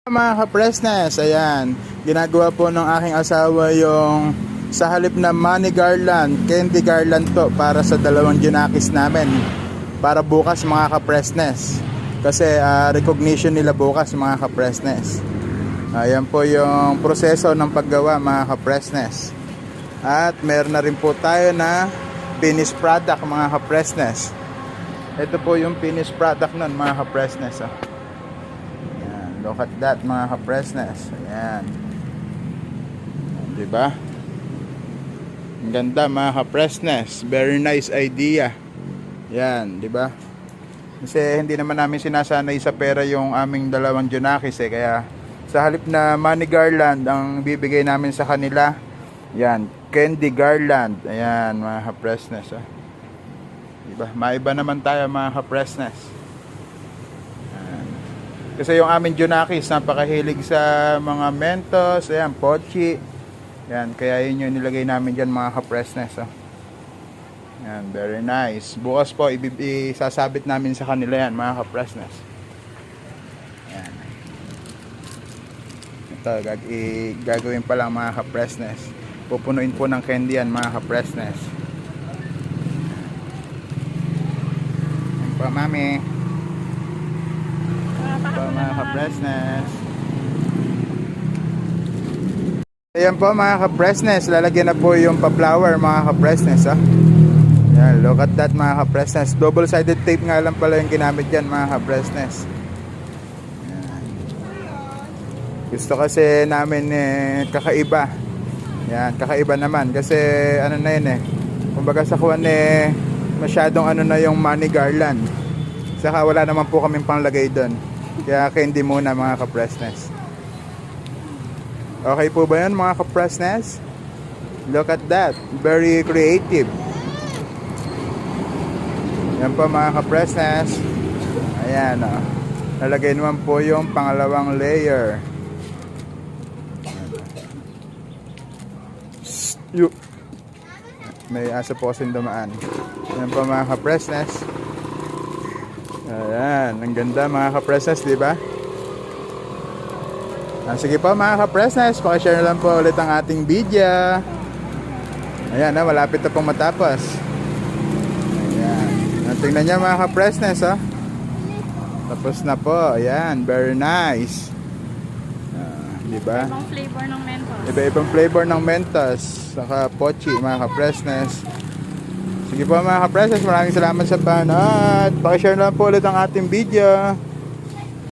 Mga ka-Presnes, ayan, ginagawa po ng aking asawa yung sa halip na money garland, candy garland to para sa dalawang junakis namin para bukas mga ka-Presnes kasi recognition nila bukas mga ka-Presnes. Ayan po yung proseso ng paggawa mga ka-Presnes. At meron na rin po tayo na finished product mga ka-Presnes. Ito po yung finished product nun mga ka-Presnes. Look at that mga ka-Presnes. Ayan. Diba? Ang ganda mga ka-Presnes. Very nice idea. Ayan, diba? Kasi hindi naman namin sinasanay sa pera yung aming dalawang junakis kaya sa halip na money garland ang bibigay namin sa kanila. Ayan, candy garland. Ayan mga ka-Presnes. Diba? Maiba naman tayo mga ka-Presnes. Kasi yung aming junakis napakahilig sa mga Mentos, ayan, Pochi. Ayan, kaya yun yung nilagay namin dyan mga ka-Presnes. Ayan, very nice. Bukas po isasabit namin sa kanila yan mga ka-Presnes. Ayan. Ito, gagawin pa lang mga ka-Presnes. Pupunuin po ng candy yan mga ka-Presnes. Ayan po, mami. Mga ka-Presnes. Ayan po mga ka-Presnes, lalagyan na po yung pa-flower mga ka-Presnes. Ayan, look at that mga ka-Presnes. Double sided tape nga lang pala yung ginamit dyan mga ka-Presnes. Gusto kasi namin kakaiba. Ayan, kakaiba naman kasi ano na yun kumbaga sa kuwan masyadong ano na yung money garland. Saka wala naman po kaming panglagay doon. Kaya candy muna mga ka-Presnes. Okay po ba yan mga ka-Presnes? Look at that. Very creative. Yan po mga ka-Presnes. Ayan o. Nalagay naman po yung pangalawang layer. May aso po kasing dumaan. Yan po mga ka-Presnes. Ayan, ang ganda mga ka-Presnes, di ba? Sige po mga ka-Presnes, pakishare na lang po ulit ang ating video. Ayan, malapit na pong matapos. Ayan, tingnan nyo mga ka-Presnes, tapos na po. Ayan, very nice. Di ba? Ibang flavor ng Mentos. Iba-ibang flavor ng Mentos, saka Pochi mga ka-Presnes. Sige po mga ka-Presnes, maraming salamat sa panood. Pakishare na lang po ulit ang ating video.